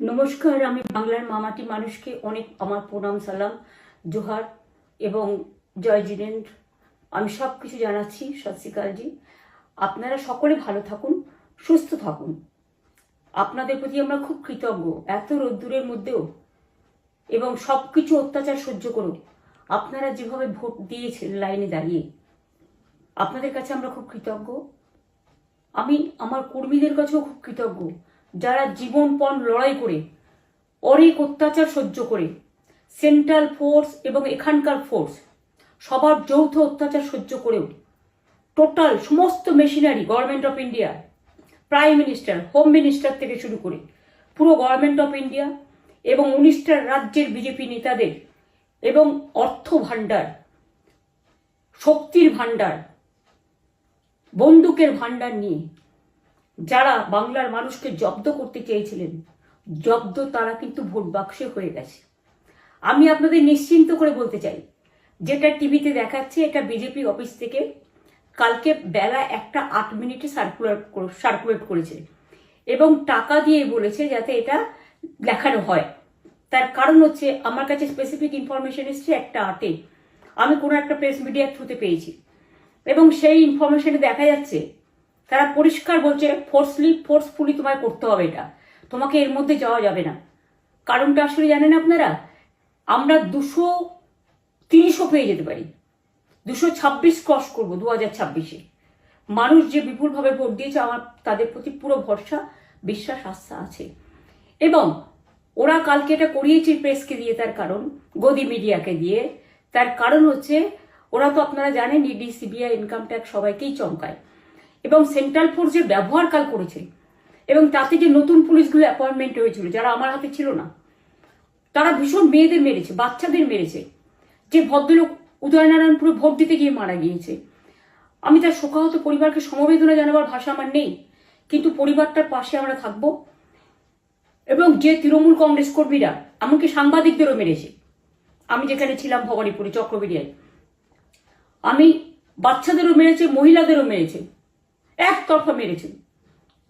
নমস্কার, আমি বাংলার মামাটি মানুষকে অনেক আমার প্রণাম, সালাম, জোহার এবং জয় জিনেন্দ্র। আমি সব কিছু জানাচ্ছি। সত শ্রী আকাল জি। আপনারা সকলে ভালো থাকুন, সুস্থ থাকুন। আপনাদের প্রতি আমরা খুব কৃতজ্ঞ। এত রোদ্দুরের মধ্যেও এবং সব কিছু অত্যাচার সহ্য করো আপনারা যেভাবে ভোট দিয়েছেন লাইনে দাঁড়িয়ে, আপনাদের কাছে আমরা খুব কৃতজ্ঞ। আমি আমার কর্মীদের কাছেও খুব কৃতজ্ঞ, যারা জীবনপণ লড়াই করে অনেক অত্যাচার সহ্য করে সেন্ট্রাল ফোর্স এবং এখানকার ফোর্স সবার যৌথ অত্যাচার সহ্য করেও টোটাল সমস্ত machinery government of India, prime minister, home minister থেকে শুরু করে পুরো গভর্নমেন্ট অফ ইন্ডিয়া এবং 19টা রাজ্যের বিজেপি নেতাদের এবং অর্থ ভাণ্ডার, শক্তির ভাণ্ডার, বন্দুকের ভাণ্ডার নিয়ে যারা বাংলার মানুষকে জব্দ করতে চেয়েছিলেন, জব্দ তারা কিন্তু ভোট বাক্সে হয়ে গেছে। আমি আপনাদের নিশ্চিন্ত করে বলতে চাই, যেটা টিভিতে দেখাচ্ছে এটা বিজেপি অফিস থেকে কালকে বেলা 1:08 সার্কুলেট করেছে এবং টাকা দিয়ে বলেছে যাতে এটা দেখানো হয়। তার কারণ হচ্ছে আমার কাছে স্পেসিফিক ইনফরমেশন এসছে 1:08 আমি কোনো একটা প্রেস মিডিয়ার থ্রুতে পেয়েছি এবং সেই ইনফরমেশনে দেখা যাচ্ছে তারা পরিষ্কার বলছে ফোর্সফুলি তোমায় করতে হবে, এটা তোমাকে এর মধ্যে যাওয়া যাবে না। কারণটা আসলে জানেন আপনারা, আমরা 230ও পেয়ে যেতে পারি, 226 ক্রস করবো 2026-এ। মানুষ যে বিপুলভাবে ভোট দিয়েছে, আমার তাদের প্রতি পুরো ভরসা, বিশ্বাস, আস্থা আছে। এবং ওরা কালকে এটা করিয়েছে প্রেসকে দিয়ে, তার কারণ গদি মিডিয়াকে দিয়ে। তার কারণ হচ্ছে ওরা তো আপনারা জানেন ইডি, সিবিআই, ইনকাম ট্যাক্স সবাইকেই চমকায় এবং সেন্ট্রাল ফোর্স যে ব্যবহার কাল করেছে এবং তাতে যে নতুন পুলিশগুলো অ্যাপয়েন্টমেন্ট হয়েছিল যারা আমার হাতে ছিল না, তারা ভীষণ মেয়েদের মেরেছে, বাচ্চাদের মেরেছে। যে ভদ্রলোক উদয়নারায়ণপুরে ভোট দিতে গিয়ে মারা গিয়েছে, আমি তার শোকাহত পরিবারকে সমবেদনা জানাবার ভাষা আমার নেই, কিন্তু পরিবারটার পাশে আমরা থাকবো। এবং যে তৃণমূল কংগ্রেস কর্মীরা এমনকি সাংবাদিকদেরও মেরেছে, আমি যেখানে ছিলাম ভবানীপুরে চক্রবেড়িয়ায়, আমি বাচ্চাদেরও মেরেছে, মহিলাদেরও মেরেছে, একতরফা মেরেছেন।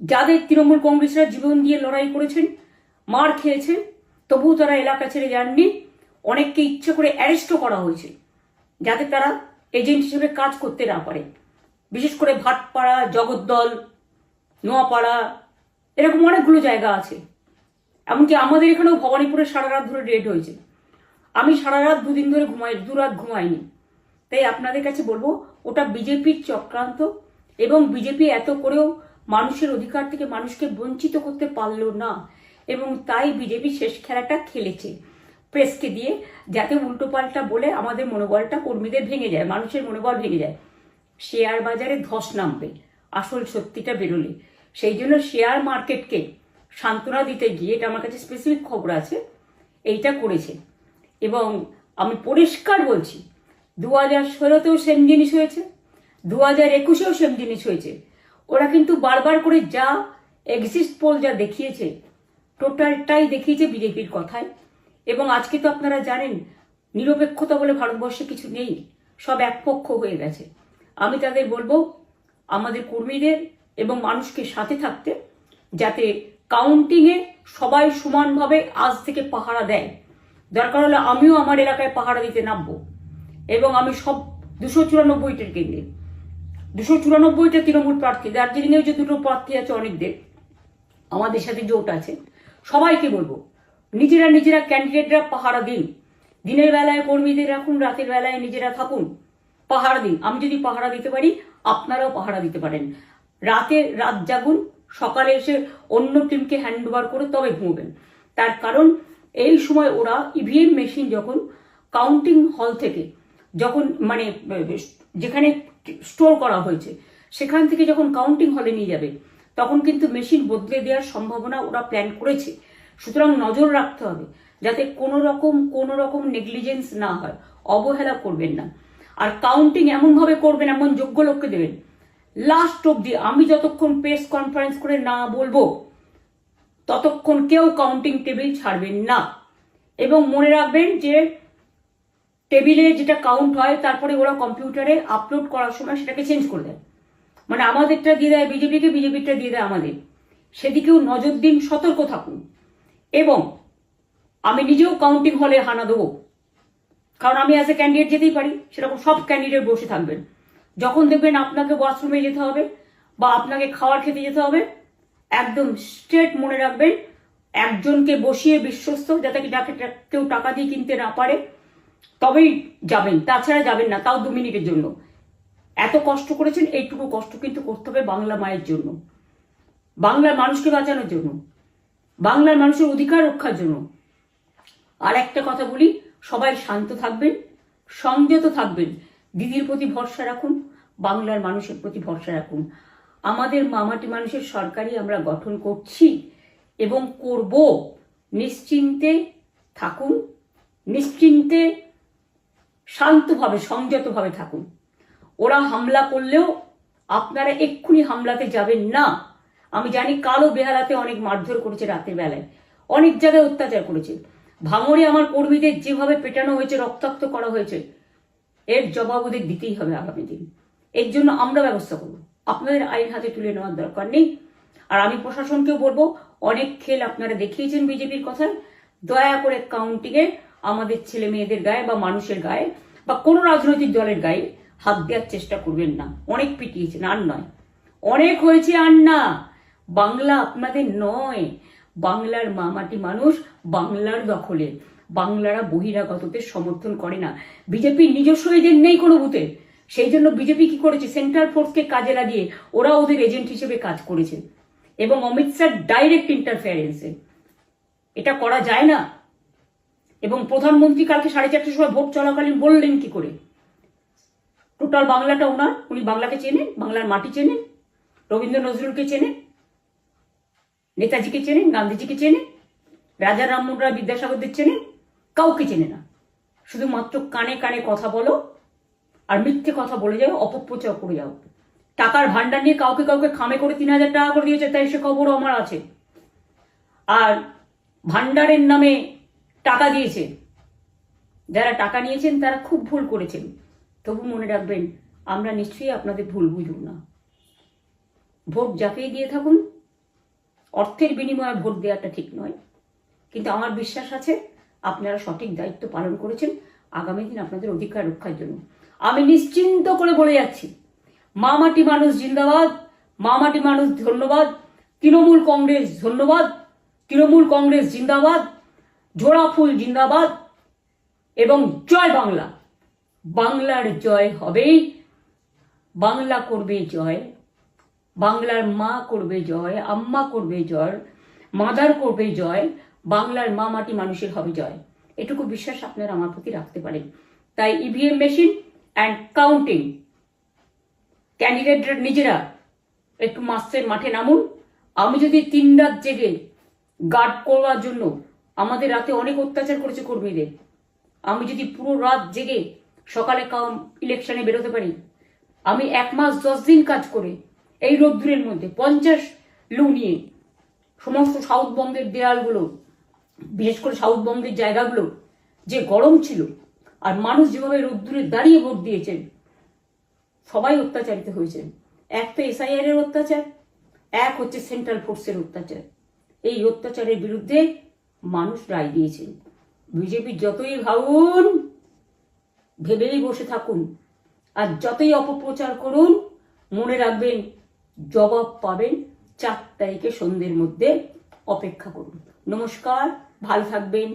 যাদের তৃণমূল কংগ্রেসরা জীবন দিয়ে লড়াই করেছেন, মার খেয়েছেন, তবুও তারা এলাকা ছেড়ে যাননি। অনেককে ইচ্ছে করে অ্যারেস্টও করা হয়েছে যাতে তারা এজেন্ট হিসেবে কাজ করতে না পারে। বিশেষ করে ভাটপাড়া, জগদ্দল, নোয়াপাড়া, এরকম অনেকগুলো জায়গা আছে। এমনকি আমাদের এখানেও ভবানীপুরে সারা রাত ধরে রেড হয়েছে। আমি সারা রাত 2 দিন ধরে দুরাত ঘুমাইনি। তাই আপনাদের কাছে বলবো, ওটা বিজেপির চক্রান্ত এবং বিজেপি এত করেও মানুষের অধিকার থেকে মানুষকে বঞ্চিত করতে পারলো না এবং তাই বিজেপি শেষ খেলাটা খেলেছে প্রেসকে দিয়ে, যাতে উল্টোপাল্টা বলে আমাদের মনোবলটা, কর্মীদের ভেঙে যায়, মানুষের মনোবল ভেঙে যায়। শেয়ার বাজারে ধস নামবে আসল সত্যিটা বেরোলে। সেই জন্য শেয়ার মার্কেটকে সান্ত্বনা দিতে গিয়ে, এটা আমার কাছে স্পেসিফিক খবর আছে, এইটা করেছে। এবং আমি পরিষ্কার বলছি, 2016তেও সেম জিনিস হয়েছে, 2021-এও সেম জিনিস হয়েছে। ওরা কিন্তু বারবার করে যা এক্সিস্ট পোল যা দেখিয়েছে, টোটালটাই দেখিয়েছে বিজেপির কথায়। এবং আজকে তো আপনারা জানেন নিরপেক্ষতা বলে ভারতবর্ষে কিছু নেই, সব একপক্ষ হয়ে গেছে। আমি তাদের বলবো আমাদের কর্মীদের এবং মানুষকে সাথে থাকতে, যাতে কাউন্টিংয়ে সবাই সমানভাবে আজ থেকে পাহারা দেয়। দরকার হলে আমিও আমার এলাকায় পাহারা দিতে নামবো এবং আমি সব 294টা কেন্দ্রে, 294টা তৃণমূল প্রার্থী, দার্জিলিংয়েও যে 2টো প্রার্থী আছে অনেকদের, আমাদের সাথে জোট আছে, সবাইকে বলবো নিজেরা ক্যান্ডিডেটরা পাহারা দিন। দিনের বেলায় কর্মীদের রাখুন, রাতের বেলায় নিজেরা থাকুন, পাহারা দিন। আমি যদি পাহারা দিতে পারি, আপনারাও পাহারা দিতে পারেন। রাত জাগুন, সকালে এসে অন্য টিমকে হ্যান্ড ওভার করে তবে ঘুমবেন। তার কারণ এই সময় ওরা ইভিএম মেশিন যখন কাউন্টিং হল থেকে, যখন মানে যেখানে স্টোর করা হয়েছে সেখান থেকে যখন কাউন্টিং হলে নিয়ে যাবে, তখন কিন্তু মেশিন বদলে দেওয়ার সম্ভাবনা ওরা প্ল্যান করেছে। সুতরাং নজর রাখতে হবে যাতে কোনো রকম নেগলিজেন্স না হয়, অবহেলা করবেন না। আর কাউন্টিং এমনভাবে করবেন, এমন যোগ্য লোককে দেবেন লাস্ট অব্দি। আমি যতক্ষণ প্রেস কনফারেন্স করে না বলবো ততক্ষণ কেউ কাউন্টিং টেবিল ছাড়বেন না। এবং মনে রাখবেন যে টেবিলে যেটা কাউন্ট হয় তারপরে ওরা কম্পিউটারে আপলোড করার সময় সেটাকে চেঞ্জ করে দেয়, মানে আমাদেরটা দিয়ে দেয় বিজেপিকে, বিজেপিটা দিয়ে দেয় আমাদের। সেদিকেও নজর দিন, সতর্ক থাকুন। এবং আমি নিজেও কাউন্টিং হলে হানা দেবো, কারণ আমি অ্যাজ এ ক্যান্ডিডেট যেতেই পারি, সেরকম সব ক্যান্ডিডেট বসে থাকবেন। যখন দেখবেন আপনাকে ওয়াশরুমে যেতে হবে বা আপনাকে খাবার খেতে যেতে হবে, একদম স্ট্রেট মনে রাখবেন, একজনকে বসিয়ে বিশ্বস্ত, যাতে যাকে কেউ টাকা দিয়ে কিনতে না পারে, তবেই যাবেন, তাছাড়া যাবেন না, তাও 2 মিনিটের জন্য। এত কষ্ট করেছেন, এইটুকু কষ্ট কিন্তু করতে হবে বাংলা মায়ের জন্য, বাংলার মানুষকে বাঁচানোর জন্য, বাংলার মানুষের অধিকার রক্ষার জন্য। আর একটা কথা বলি, সবাই শান্ত থাকবেন, সংযত থাকবেন, দিদির প্রতি ভরসা রাখুন, বাংলার মানুষের প্রতি ভরসা রাখুন। আমাদের মামাটি মানুষের সরকারই আমরা গঠন করছি এবং করব। নিশ্চিন্তে থাকুন, নিশ্চিন্তে শান্তভাবে সংযতভাবে থাকুন। ওরা হামলা করলেও আপনারা এক্ষুনি হামলাতে যাবেন না। আমি জানি কালো বেহালাতে অনেক মারধর করেছে, রাতের বেলায় অনেক জায়গায় অত্যাচার করেছে। ভাঙড়ে আমার কর্মীদের যেভাবে পেটানো হয়েছে, রক্তাক্ত করা হয়েছে, এর জবাব ওদের দিতেই হবে আগামী দিন। এর জন্য আমরা ব্যবস্থা করব, আপনাদের আইন হাতে তুলে নেওয়ার দরকার নেই। আর আমি প্রশাসনকেও বলবো, অনেক খেল আপনারা দেখিয়েছেন বিজেপির কথায়, দয়া করে কাউন্টিংয়ে আমাদের ছেলে মেয়েদের গায়ে বা মানুষের গায়ে বা কোনো রাজনৈতিক দলের গায়ে হাত দেওয়ার চেষ্টা করবেন না। অনেক পিটিয়েছেন, আর নয়, অনেক হয়েছে, আর না। বাংলা আপনাদের নয়, বাংলার মামাটি মানুষ বাংলার দখলে। বাংলারা বহিরাগতদের সমর্থন করে না। বিজেপির নিজস্ব এজেন্ট নেই কোনো বুথে, সেই জন্য বিজেপি কি করেছে, সেন্ট্রাল ফোর্সকে কাজে লাগিয়ে ওরা ওদের এজেন্ট হিসেবে কাজ করেছে, এবং অমিত শাহ ডাইরেক্ট ইন্টারফেয়ারেন্সে। এটা করা যায় না। এবং প্রধানমন্ত্রী কালকে 4:30টার সময় ভোট চলাকালীন বললেন কি করে, টোটাল বাংলাটা ওনার, উনি বাংলাকে চেনেন, বাংলার মাটি চেনেন, রবীন্দ্র নজরুলকে চেনেন, নেতাজিকে চেনেন, গান্ধীজিকে চেনেন, রাজা রামমোহন রায়, বিদ্যাসাগরদের চেনেন, কাউকে চেনে না। শুধুমাত্র কানে কানে কথা বলো আর মিথ্যে কথা বলে যাও, অপপ্রচার করে যাও। টাকার ভান্ডার নিয়ে কাউকে কাউকে খামে করে 3,000 টাকা করে দিয়েছে, তাই সে খবরও আমার আছে। আর ভান্ডারের নামে টাকা দিয়েছে, যারা টাকা নিয়েছেন তারা খুব ভুল করেছেন। তবু মনে রাখবেন, আমরা নিশ্চয়ই আপনাদের ভুল বুঝব না। ভোট যাকেই দিয়ে থাকুন, অর্থের বিনিময়ে ভোট দেওয়াটা ঠিক নয়, কিন্তু আমার বিশ্বাস আছে আপনারা সঠিক দায়িত্ব পালন করেছেন আগামী দিন আপনাদের অধিকার রক্ষার জন্য। আমি নিশ্চিন্ত করে বলে যাচ্ছি, মামাটি মানুষ জিন্দাবাদ, মামাটি মানুষ ধন্যবাদ, তৃণমূল কংগ্রেস ধন্যবাদ, তৃণমূল কংগ্রেস জিন্দাবাদ, ঝোড়াফুল জিন্দাবাদ, এবং জয় বাংলা। বাংলার জয় হবেই, বাংলা করবে জয়, বাংলার মা করবে জয়, আম্মা করবে জয়, মাদার করবে জয়, বাংলার মা মাটি মানুষের হবে জয়। এটুকু বিশ্বাস আপনারা আমার প্রতি রাখতে পারেন। তাই ইভিএম মেশিন অ্যান্ড কাউন্টিং, ক্যান্ডিডেটরা নিজেরা একটু মাঠে নামুন। আমি যদি 3 রাত জেগে গার্ড করার জন্য, আমাদের রাতে অনেক অত্যাচার করেছে কর্মীদের, আমি যদি পুরো রাত জেগে সকালে ইলেকশনে বেরোতে পারি, আমি 1 মাস 10 দিন কাজ করে এই রোদ্দুরের মধ্যে 50 লু নিয়ে সমস্ত সাউথবঙ্গের দেয়ালগুলো, বিশেষ করে সাউথবঙ্গের জায়গাগুলো যে গরম ছিল, আর মানুষ যেভাবে রোদ্দুরে দাঁড়িয়ে ভোট দিয়েছেন, সবাই অত্যাচারিত হয়েছেন। এক তো এসআইআর এর অত্যাচার, এক হচ্ছে সেন্ট্রাল ফোর্সের অত্যাচার। এই অত্যাচারের বিরুদ্ধে মানুষ রায় দিয়েছেন। বিজেপি যতই ভাবুন, ভেবেই বসে থাকুন, আর যতই অপপ্রচার করুন, মনে রাখবেন জবাব পাবেন 4 তারিখে সন্ধ্যের মধ্যে। অপেক্ষা করুন। নমস্কার, ভালো থাকবেন।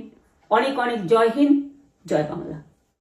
অনেক অনেক জয় হিন্দ, জয় বাংলা।